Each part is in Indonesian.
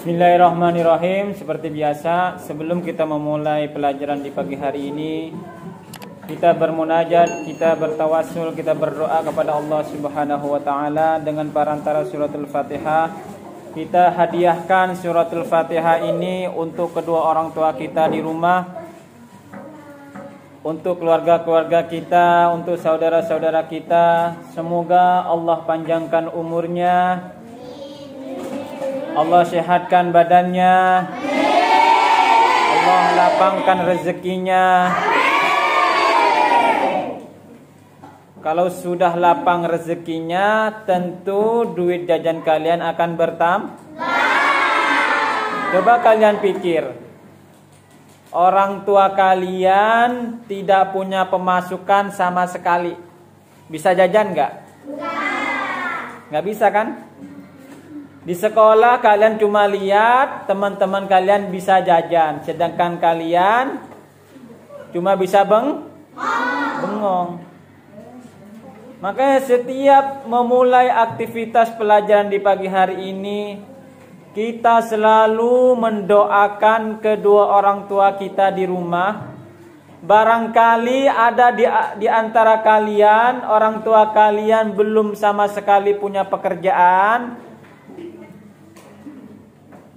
Bismillahirrahmanirrahim. Seperti biasa, sebelum kita memulai pelajaran di pagi hari ini, kita bermunajat, kita bertawassul, kita berdoa kepada Allah Subhanahu wa taala dengan perantara suratul Fatihah. Kita hadiahkan suratul Fatihah ini untuk kedua orang tua kita di rumah, untuk keluarga-keluarga kita, untuk saudara-saudara kita. Semoga Allah panjangkan umurnya, Allah sehatkan badannya, Allah lapangkan rezekinya. Kalau sudah lapang rezekinya, tentu duit jajan kalian akan bertambah. Coba kalian pikir, orang tua kalian tidak punya pemasukan sama sekali, bisa jajan nggak? Nggak bisa kan? Di sekolah kalian cuma lihat teman-teman kalian bisa jajan, sedangkan kalian cuma bisa bengong. Makanya setiap memulai aktivitas pelajaran di pagi hari ini, kita selalu mendoakan kedua orang tua kita di rumah. Barangkali ada di antara kalian, orang tua kalian belum sama sekali punya pekerjaan.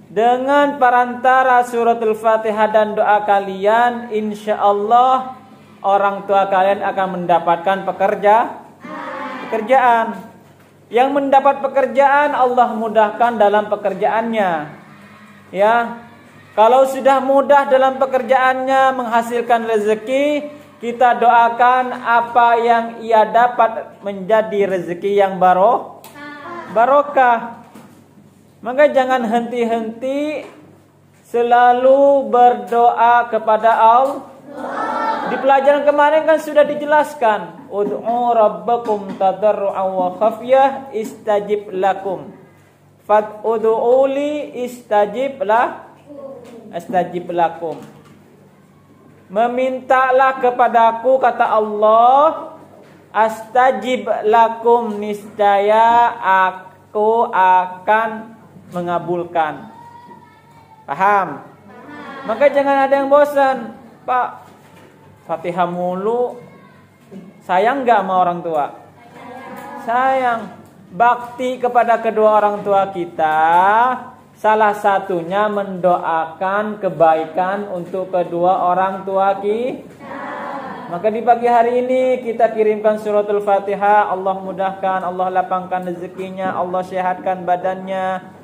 Dengan perantara suratul Fatihah dan doa kalian, insya Allah orang tua kalian akan mendapatkan pekerjaan. Yang mendapat pekerjaan, Allah mudahkan dalam pekerjaannya. Ya, kalau sudah mudah dalam pekerjaannya, menghasilkan rezeki, kita doakan apa yang ia dapat menjadi rezeki yang barokah. Maka jangan henti-henti selalu berdoa kepada Allah. Di pelajaran kemarin kan sudah dijelaskan, ud'u rabbakum tadarru'an wa khafyah istajib lakum. Fad'udu'uli istajib lakum. Memintalah kepadaku, kata Allah, astajib lakum, niscaya aku akan mengabulkan. Paham? Maka jangan ada yang bosan, Pak, Fatihah mulu. Sayang gak sama orang tua? Sayang. Bakti kepada kedua orang tua kita, salah satunya mendoakan kebaikan untuk kedua orang tua kita. Maka di pagi hari ini kita kirimkan suratul Fatihah. Allah mudahkan, Allah lapangkan rezekinya, Allah sehatkan badannya,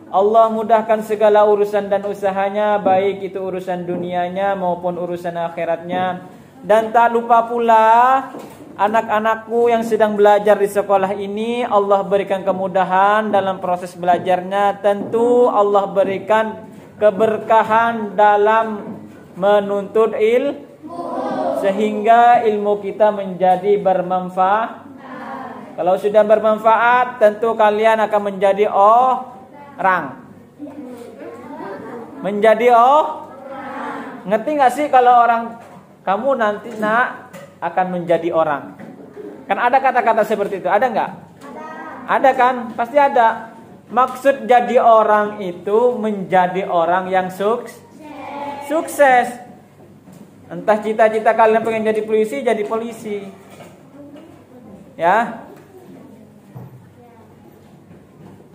Allah mudahkan segala urusan dan usahanya, baik itu urusan dunianya maupun urusan akhiratnya. Dan tak lupa pula anak-anakku yang sedang belajar di sekolah ini, Allah berikan kemudahan dalam proses belajarnya. Tentu Allah berikan keberkahan dalam menuntut ilmu, sehingga ilmu kita menjadi bermanfaat. Kalau sudah bermanfaat, tentu kalian akan menjadi ngerti gak sih kalau orang, kamu nanti akan menjadi orang? Kan ada kata-kata seperti itu, ada gak? Ada kan? Pasti ada. Maksud jadi orang itu menjadi orang yang sukses. Entah cita-cita kalian pengen jadi polisi, ya.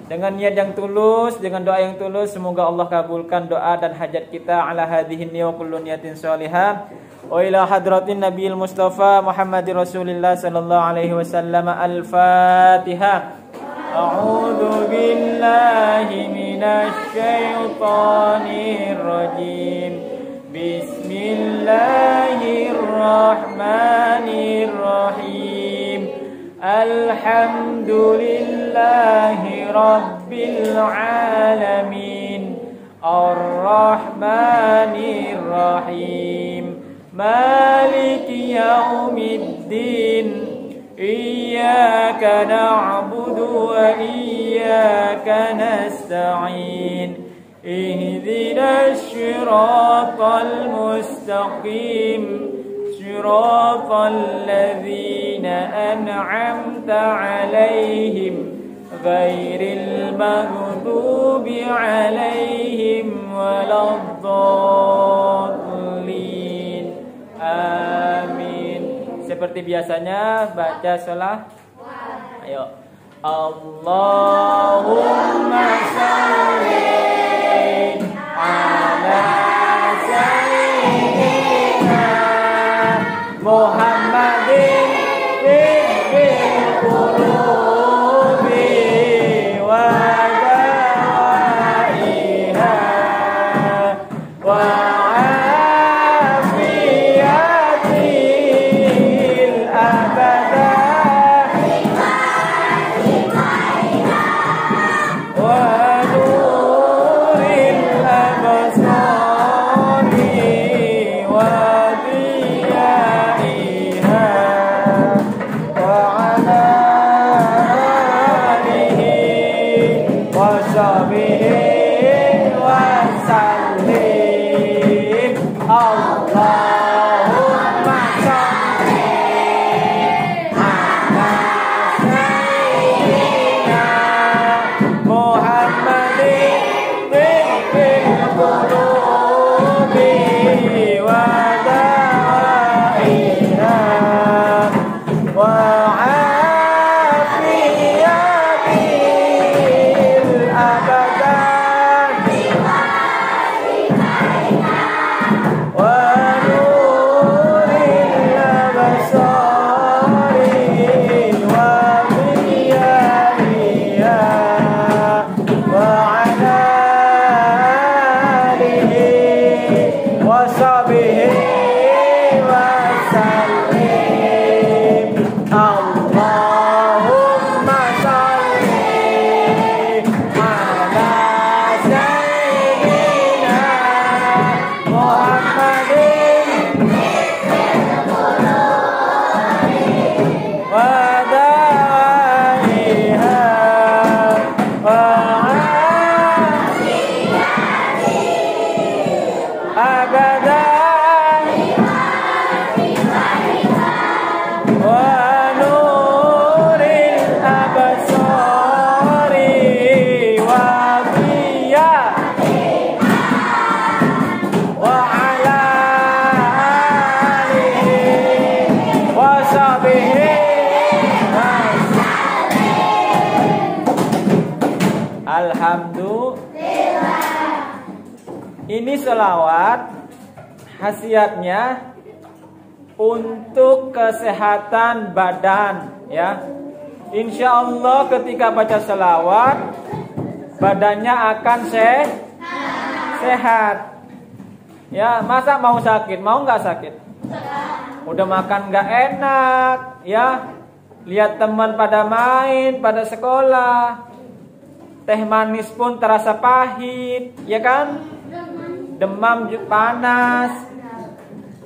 Dengan niat yang tulus, dengan doa yang tulus, semoga Allah kabulkan doa dan hajat kita. Ala hadhihi niyya wa kullu niyatin shalihah. Wa ila hadratin nabiyil mustafa Muhammadir Rasulillah sallallahu alaihi wasallam. Al-Fatihah. A'udzu billahi minasy syaithanir rajim. Bismillahirrahmanirrahim. Alhamdulillahi rabbil alamin. Ar-Rahmanir Rahim. Maliki yaumiddin. Iyyaka na'budu wa iyyaka nasta'in. Ihdinas siratal mustaqim. Siratal ladzina an'amta 'alaihim ghairil maghdubi 'alaihim waladdallin. Amin. Seperti biasanya baca salah. Ayo. Allahumma shalli ala sayyidina Muhammadin bil qulubi wa dawaiha wa afiyatil abada Ini selawat khasiatnya untuk kesehatan badan, ya. Insya Allah ketika baca selawat badannya akan sehat. Ya, masa mau sakit? Mau nggak sakit? Udah makan nggak enak, ya. Lihat teman pada main, pada sekolah, teh manis pun terasa pahit, ya kan? Demam panas,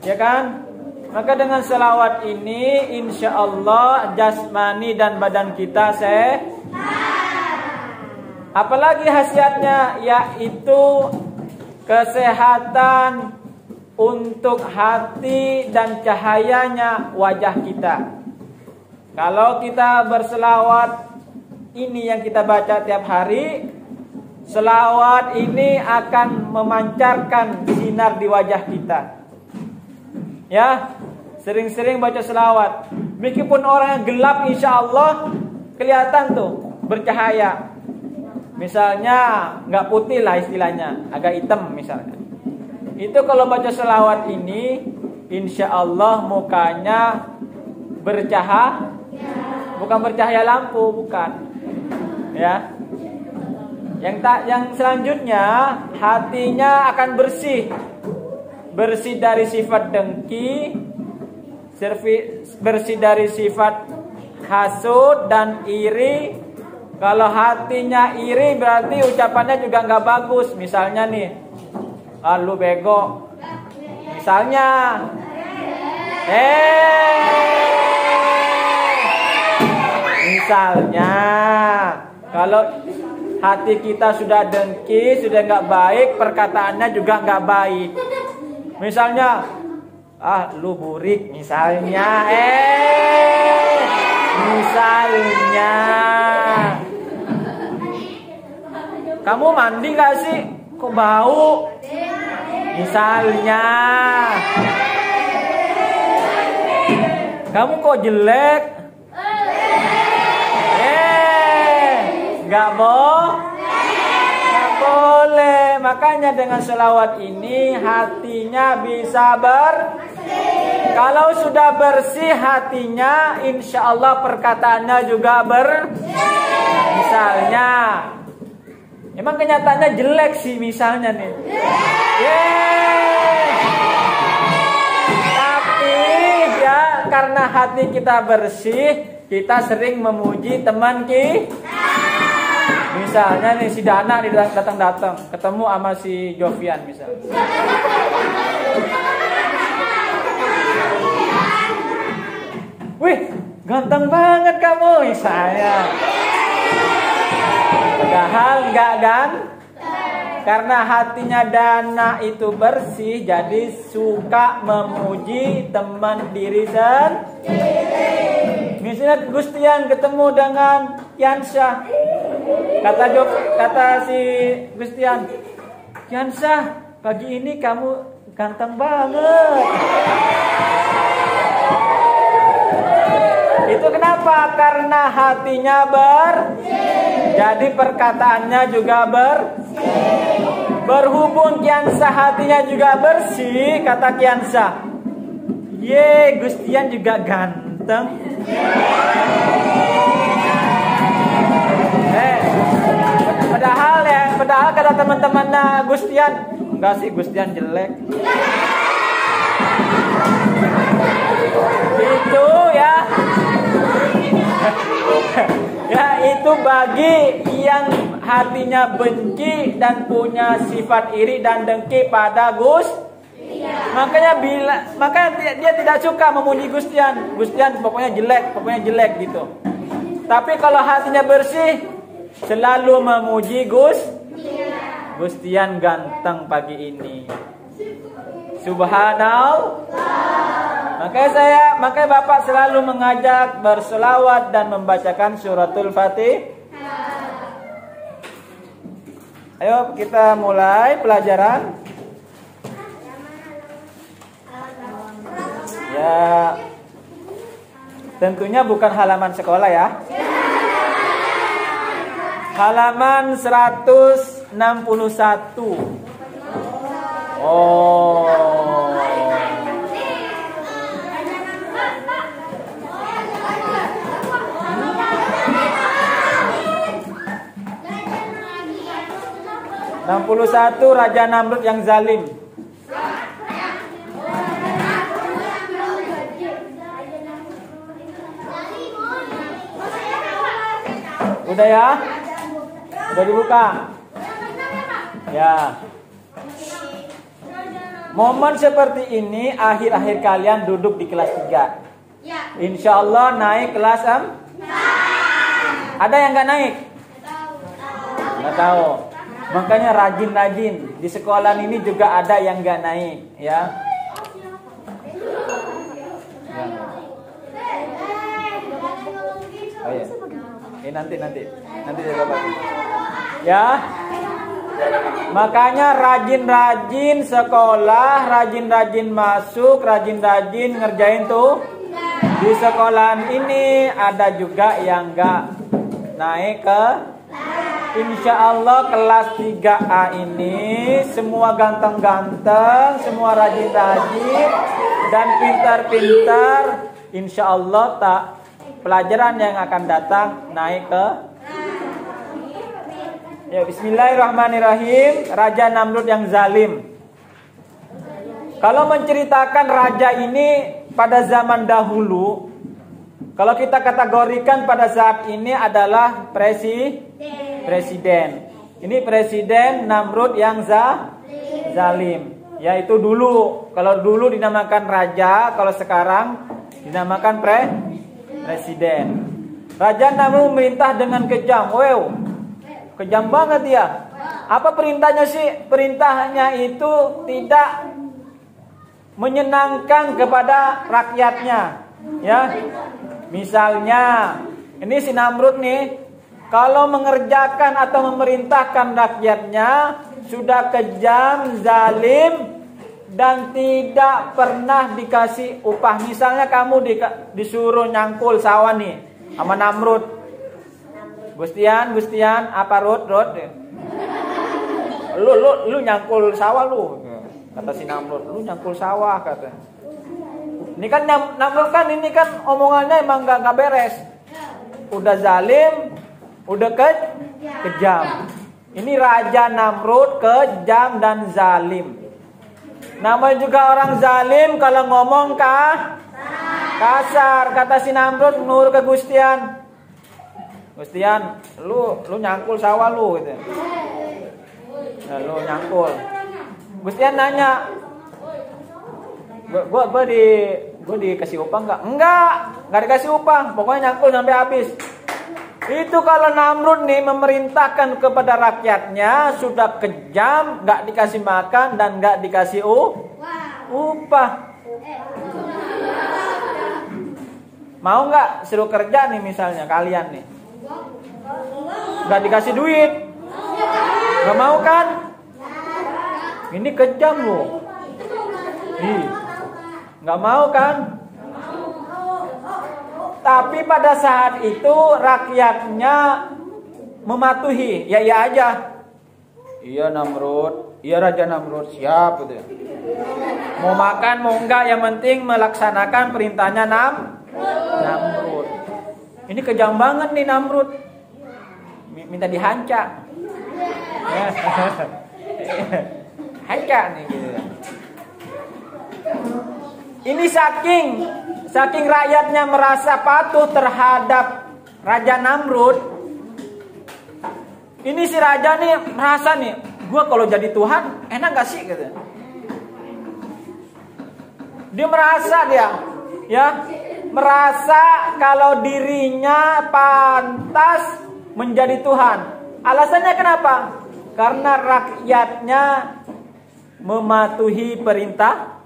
ya kan? Maka dengan selawat ini insya Allah jasmani dan badan kita sehat. Apalagi khasiatnya, yaitu kesehatan untuk hati dan cahayanya wajah kita. Kalau kita berselawat ini yang kita baca tiap hari, selawat ini akan memancarkan sinar di wajah kita. Ya, sering-sering baca selawat. Meskipun orang yang gelap, insya Allah kelihatan tuh bercahaya. Misalnya nggak putih lah istilahnya, agak hitam misalnya. Itu kalau baca selawat ini, insya Allah mukanya bercahaya, bukan bercahaya lampu, bukan. Ya. Yang selanjutnya hatinya akan bersih dari sifat dengki, bersih dari sifat hasud dan iri. Kalau hatinya iri berarti ucapannya juga nggak bagus. Misalnya nih, lu bego. Misalnya, misalnya kalau hati kita sudah dengki, sudah nggak baik, perkataannya juga nggak baik. Misalnya, lu burik, misalnya, misalnya, Kamu mandi gak sih? Kok bau? Misalnya, kamu kok jelek? Gak boleh. Makanya dengan selawat ini hatinya bisa bersih. Kalau sudah bersih hatinya, insya Allah perkataannya juga bersih. Misalnya, emang kenyataannya jelek sih misalnya nih. Tapi ya karena hati kita bersih, kita sering memuji teman kita. Misalnya nih si Dana datang ketemu sama si Jovian misalnya. Wih, ganteng banget kamu misalnya. Padahal enggak kan? Karena hatinya Dana itu bersih, jadi suka memuji teman diri sendiri. Misalnya Gustian ketemu dengan Yansyah. Kata si Gustian, Yansyah, pagi ini kamu ganteng banget. Itu kenapa? Karena hatinya bersih. Jadi perkataannya juga bersih. Berhubung Kiansah hatinya juga bersih, kata Kiansah, ye, Gustian juga ganteng. Padahal kata teman-temannya Gustian, enggak sih, Gustian jelek. Itu ya. Ya itu bagi yang hatinya benci dan punya sifat iri dan dengki pada Makanya dia tidak suka memuji Gustian. Gustian pokoknya jelek gitu. Tapi kalau hatinya bersih, selalu memuji Gustian ganteng pagi ini. Subhanallah. Makanya Bapak selalu mengajak berselawat dan membacakan suratul Fatihah. Ayo kita mulai pelajaran. Ya, tentunya bukan halaman sekolah ya. Halaman 161. Oh. (61) Raja Namrud yang zalim. Udah ya? Udah dibuka? Ya. Momen seperti ini akhir-akhir kalian duduk di kelas 3. Insya Allah naik kelas 4. Ada yang nggak naik? Nggak tahu. Makanya rajin-rajin. Di sekolah ini juga ada yang nggak naik, ya. Oh ya. Nanti saya bagi. Ya. Makanya rajin-rajin sekolah, rajin-rajin masuk, rajin-rajin ngerjain tuh. Di sekolahan ini ada juga yang nggak naik ke. Insya Allah kelas 3A ini semua ganteng-ganteng, semua rajin-rajin dan pintar-pintar. Insya Allah pelajaran yang akan datang naik ke. Ya, bismillahirrahmanirrahim. Raja Namrud yang zalim. Kalau menceritakan raja ini pada zaman dahulu, kalau kita kategorikan pada saat ini adalah presiden. Ini presiden Namrud yang zalim. Yaitu dulu. Kalau dulu dinamakan raja, kalau sekarang dinamakan presiden. Raja Namrud memerintah dengan kejam. Wow, kejam banget dia. Apa perintahnya sih? Perintahnya itu tidak menyenangkan kepada rakyatnya. Ya, misalnya ini si Namrud nih Kalau mengerjakan atau memerintahkan rakyatnya sudah kejam, zalim, dan tidak pernah dikasih upah. Misalnya kamu disuruh nyangkul sawah nih sama Namrud. Gustian, apa Rod? Lu nyangkul sawah lu. Kata si Namrud, lu nyangkul sawah kata. Ini kan Namrud kan ini kan omongannya emang gak beres. Udah zalim, udah kejam. Ini Raja Namrud kejam dan zalim. Namanya juga orang zalim kalau ngomong kasar. Kata si Namrud nur ke Gustian. Gustian, lu nyangkul sawah lu gitu. Nah, lu nyangkul. Gustian nanya, gue dikasih upah enggak? Enggak dikasih upah. Pokoknya nyangkul sampai habis. Itu kalau Namrud nih memerintahkan kepada rakyatnya sudah kejam, nggak dikasih makan dan nggak dikasih upah. Mau nggak suruh kerja nih misalnya kalian nih, nggak dikasih duit, nggak mau kan? Ini kejam loh, nggak mau kan? Tapi pada saat itu rakyatnya mematuhi, ya iya aja. Iya Namrud, iya Raja Namrud, siap gitu ya. Mau makan mau enggak, yang penting melaksanakan perintahnya Namrud. Ini kejam banget nih Namrud. Minta dihancak. Hancak nih gitu. Ini saking rakyatnya merasa patuh terhadap Raja Namrud. Ini si raja nih merasa nih, gue kalau jadi Tuhan enak gak sih gitu. Dia merasa kalau dirinya pantas menjadi Tuhan. Alasannya kenapa? Karena rakyatnya mematuhi perintah.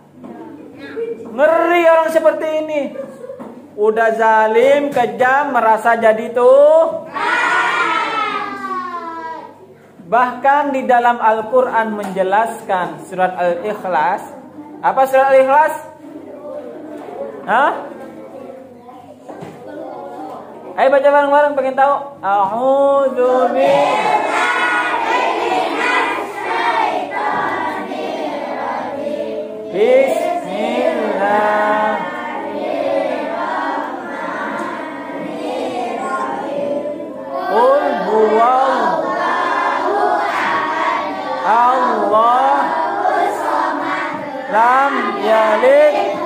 Ngeri orang seperti ini. Udah zalim, kejam, merasa jadi Bahkan di dalam Al-Quran menjelaskan surat Al-Ikhlas. Apa surat Al-Ikhlas? Hah? Ayo baca bareng-bareng pengen tahu. A'udzu Qul huwallahu Allah lam yalid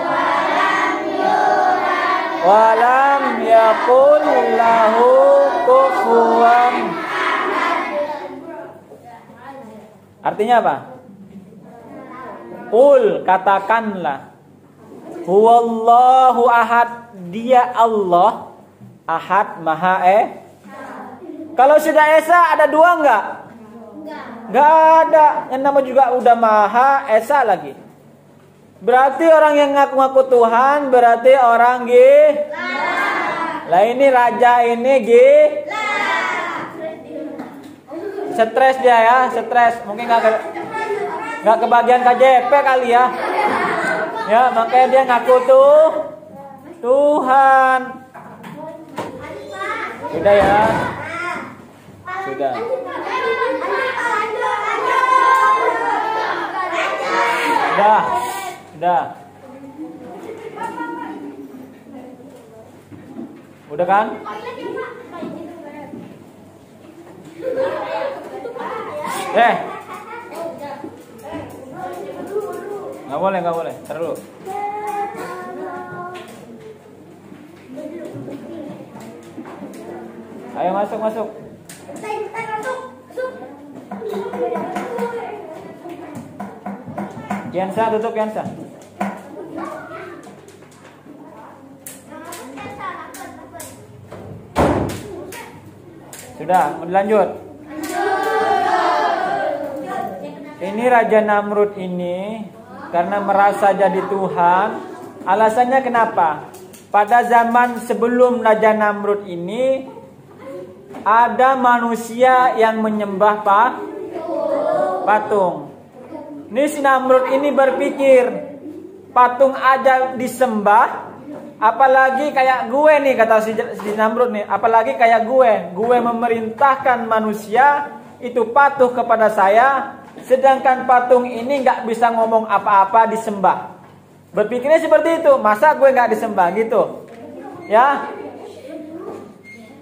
wa lam yakul lahu kufuwan. Artinya apa? Qul, katakanlah, huwallahu ahad, dia Allah ahad, maha Kalau sudah esa ada dua enggak? Enggak ada. Yang nama juga udah maha esa lagi. Berarti orang yang ngaku-ngaku Tuhan berarti orang lah ini raja ini stres dia ya, stres. Mungkin nggak kebagian KJP kali ya. Ya, makanya dia ngaku Tuhan. Sudah ya. Sudah. Udah kan? Nggak boleh. Ntar dulu. Ayo masuk. Kiansa tutup Kiansa. Sudah, mau dilanjut. Ini Raja Namrud ini karena merasa jadi Tuhan. Alasannya kenapa? Pada zaman sebelum Raja Namrud ini ada manusia yang menyembah patung. Ini si Namrud ini berpikir, patung aja disembah, apalagi kayak gue nih, kata si Namrud nih, apalagi kayak gue memerintahkan manusia itu patuh kepada saya, sedangkan patung ini nggak bisa ngomong apa-apa, disembah. Berpikirnya seperti itu, masa gue nggak disembah gitu, ya.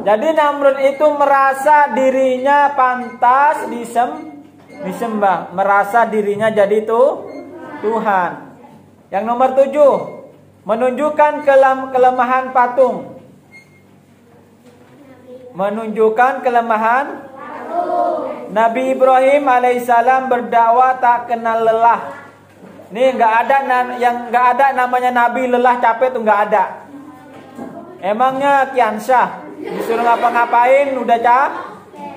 Jadi Namrud itu merasa dirinya pantas disembah, merasa dirinya jadi Tuhan. Yang nomor 7, menunjukkan kelemahan patung. Menunjukkan kelemahan Nabi Ibrahim alaihissalam berdakwah tak kenal lelah. Nih nggak ada namanya Nabi lelah capek tuh nggak ada. Emangnya Kiansyah disuruh ngapa-ngapain udah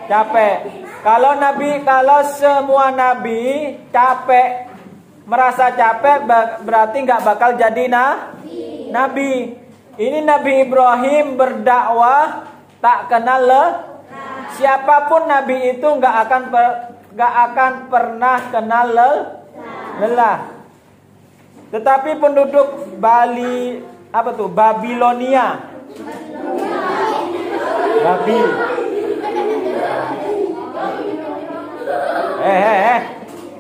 capek. Kalau semua nabi capek, merasa capek, berarti nggak bakal jadi nabi. Ini Nabi Ibrahim berdakwah tak kenal siapapun nabi itu nggak akan pernah kenal lelah. Tetapi penduduk Babilonia. Babil.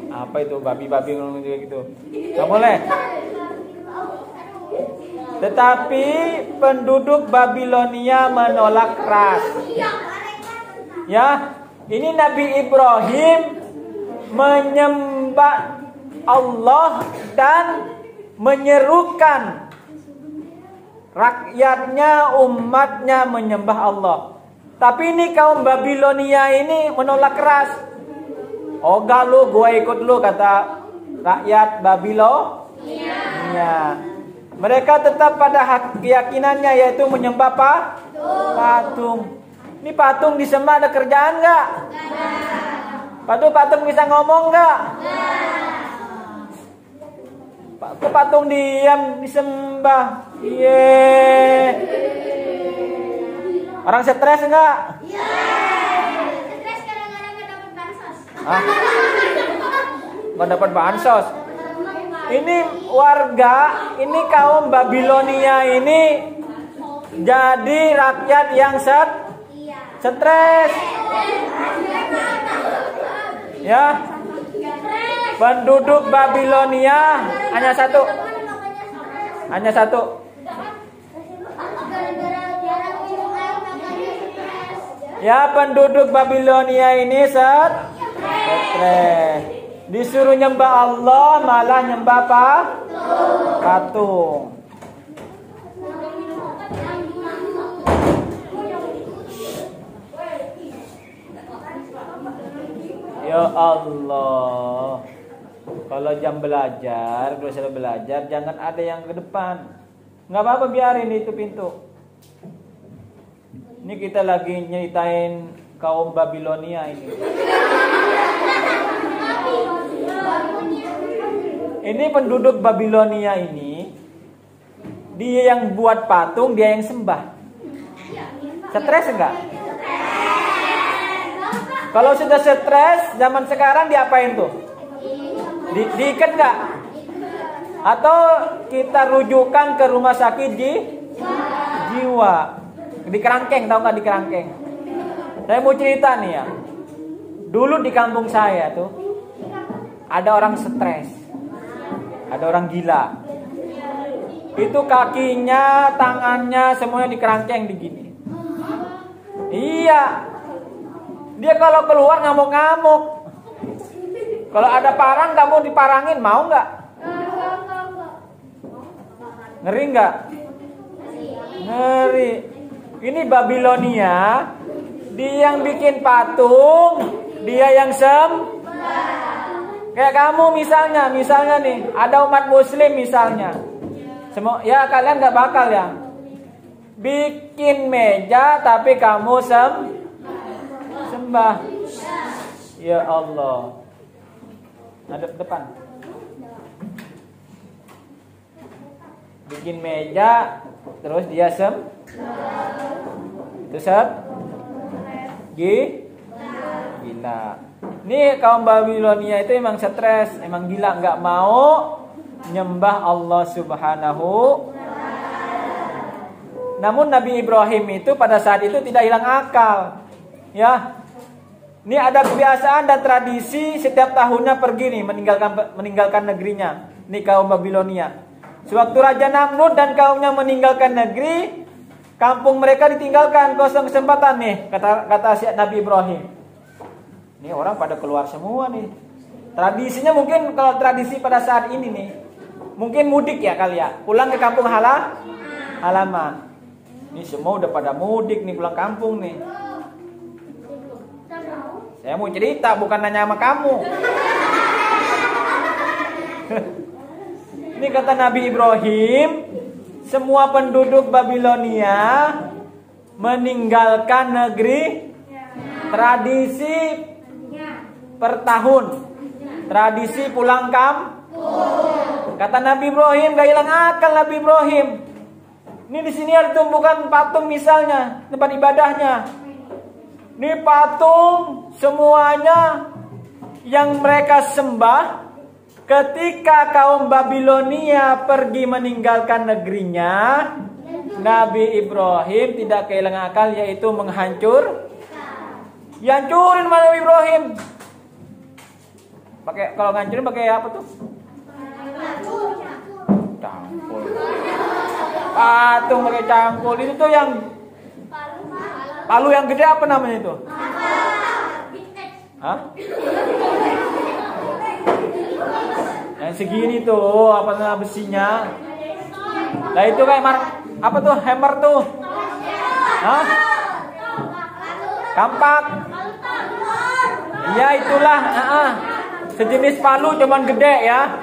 Apa itu babi ngomong gitu? Gak boleh. Tetapi penduduk Babilonia menolak keras. Ya, ini Nabi Ibrahim menyembah Allah dan menyerukan rakyatnya, umatnya menyembah Allah. Tapi ini kaum Babilonia ini menolak keras. Oga lu, gua ikut lu, kata rakyat Babilonia. Mereka tetap pada keyakinannya, yaitu menyembah patung. Ini patung disembah ada kerjaan nggak? Patung bisa ngomong nggak? Patung diam disembah. Orang stres enggak? Stres kadang-kadang enggak dapat bansos. Enggak dapat bansos. Ini warga, ini kaum Babilonia ini jadi rakyat yang stres. Ya. Penduduk Babilonia hanya satu. Ya, penduduk Babilonia ini stres. Disuruh nyembah Allah malah nyembah patung. Ya Allah. Kalau jam belajar, kalau sudah belajar, jangan ada yang ke depan. Nggak apa-apa, biarin itu pintu. Ini kita lagi nyeritain kaum Babilonia ini. Ini penduduk Babilonia ini, dia yang buat patung, dia yang sembah. Stres enggak? Kalau sudah stres, zaman sekarang diapain tuh? Diikat enggak? Atau kita rujukan ke rumah sakit jiwa? Di kerangkeng, tahu nggak di kerangkeng? Saya mau cerita nih ya. Dulu di kampung saya tuh ada orang stres, ada orang gila. Itu kakinya, tangannya semuanya di kerangkeng begini. Iya, dia kalau keluar ngamuk-ngamuk. Kalau ada parang kamu diparangin, mau nggak? Ngeri nggak? Ngeri. Ini Babilonia, dia yang bikin patung, dia yang kayak kamu misalnya nih, ada umat muslim misalnya. Ya kalian nggak bakal ya bikin meja tapi kamu sembah. Ya Allah. Hadap depan. Bikin meja terus dia itu Gila. Nih kaum Babilonia itu emang stres, emang gila, nggak mau nyembah Allah Subhanahu. Namun Nabi Ibrahim itu pada saat itu tidak hilang akal. Ya. Ini ada kebiasaan dan tradisi setiap tahunnya pergi nih meninggalkan negerinya. Nih kaum Babilonia. Sewaktu Raja Namrud dan kaumnya meninggalkan negeri, kampung mereka ditinggalkan, kosong kesempatan nih, kata Nabi Ibrahim. Ini orang pada keluar semua nih. Tradisinya mungkin kalau tradisi pada saat ini nih, mungkin mudik ya kali ya, pulang ke kampung halaman. Ini semua udah pada mudik nih, pulang kampung nih. Saya mau cerita, bukan nanya sama kamu. Ini kata Nabi Ibrahim, semua penduduk Babilonia meninggalkan negeri, tradisi per tahun, tradisi pulang kampung. Kata Nabi Ibrahim, gak hilang akal Nabi Ibrahim. Ini di sini ada tumbukan patung misalnya, tempat ibadahnya. Ini patung semuanya yang mereka sembah ketika kaum Babilonia pergi meninggalkan negerinya. Nabi Ibrahim tidak kehilangan akal, yaitu hancurin Nabi Ibrahim. Kalau ngancurin pakai apa tuh? Cangkul. Patung pakai cangkul itu tuh yang palu yang gede apa namanya itu? Hah? Yang segini tuh apa namanya besinya? Lah itu kayak apa tuh? Hammer tuh? Hah? Kampak? Iya itulah. Sejenis palu cuman gede ya.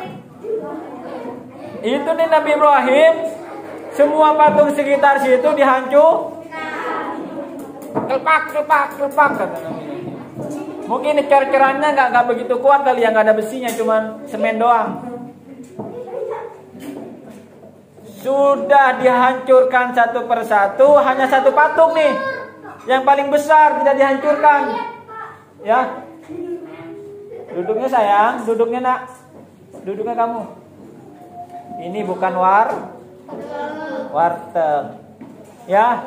Itu nih Nabi Ibrahim, semua patung sekitar situ dihancur. Kelpak kata Nabi. Mungkin cer-cerannya nggak begitu kuat kali, yang nggak ada besinya, cuman semen doang. Sudah dihancurkan satu persatu, hanya satu patung nih, yang paling besar tidak dihancurkan. Ya, duduknya sayang, duduknya nak, duduknya kamu. Ini bukan warteg. Ya.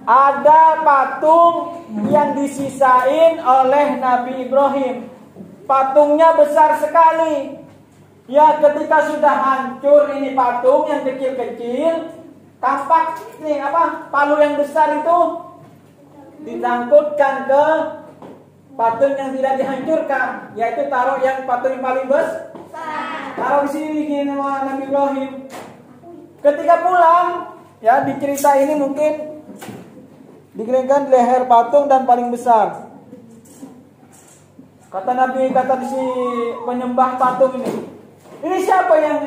Ada patung yang disisain oleh Nabi Ibrahim. Patungnya besar sekali. Ya, ketika sudah hancur ini patung yang kecil-kecil, tampak nih palu yang besar itu disangkutkan ke patung yang tidak dihancurkan, yaitu taruh yang patung yang paling besar. Taruh di sini sama Nabi Ibrahim. Ketika pulang, ya di cerita ini mungkin digeringkan di leher patung dan paling besar. Kata di si penyembah patung ini siapa yang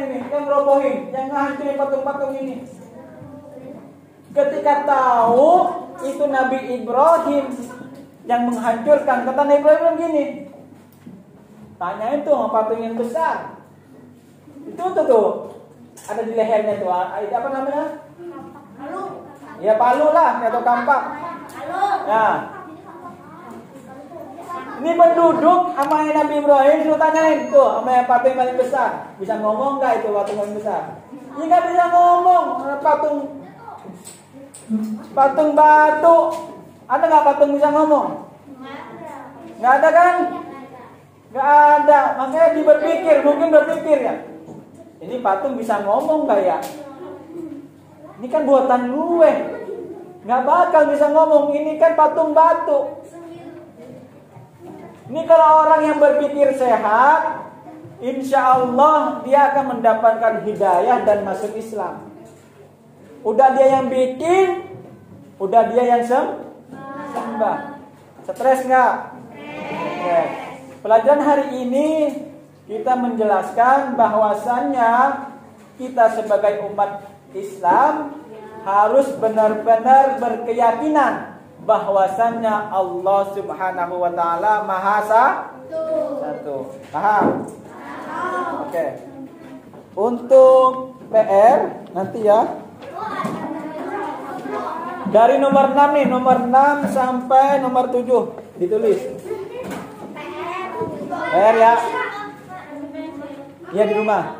robohin, yang ngancurin patung-patung ini? Ketika tahu itu Nabi Ibrahim yang menghancurkan, kata Nabi Ibrahim gini, tanyain tuh sama patung yang besar. Itu tuh ada di lehernya tuh, apa namanya? Palu. Ya palu lah, atau kampak. Ya. Ini penduduk sama Nabi Ibrahim suruh tanyain tuh sama patung yang paling besar, bisa ngomong nggak itu patung paling besar? Ini nggak bisa ngomong, patung batu. Ada nggak patung bisa ngomong? Nggak ada kan? Nggak ada, makanya mungkin berpikir ya. Ini patung bisa ngomong nggak ya? Ini kan buatan gue, nggak bakal bisa ngomong. Ini kan patung batu. Ini kalau orang yang berpikir sehat, insya Allah dia akan mendapatkan hidayah dan masuk Islam. Udah dia yang bikin, udah dia yang sembah. Stres nggak? Pelajaran hari ini kita menjelaskan bahwasannya kita sebagai umat Islam harus benar-benar berkeyakinan bahwasannya Allah Subhanahu wa taala Maha Satu. Paham? Oke. Untuk PR nanti ya. Dari nomor 6 nih, nomor 6 sampai nomor 7 ditulis. PR ya. Iya di rumah.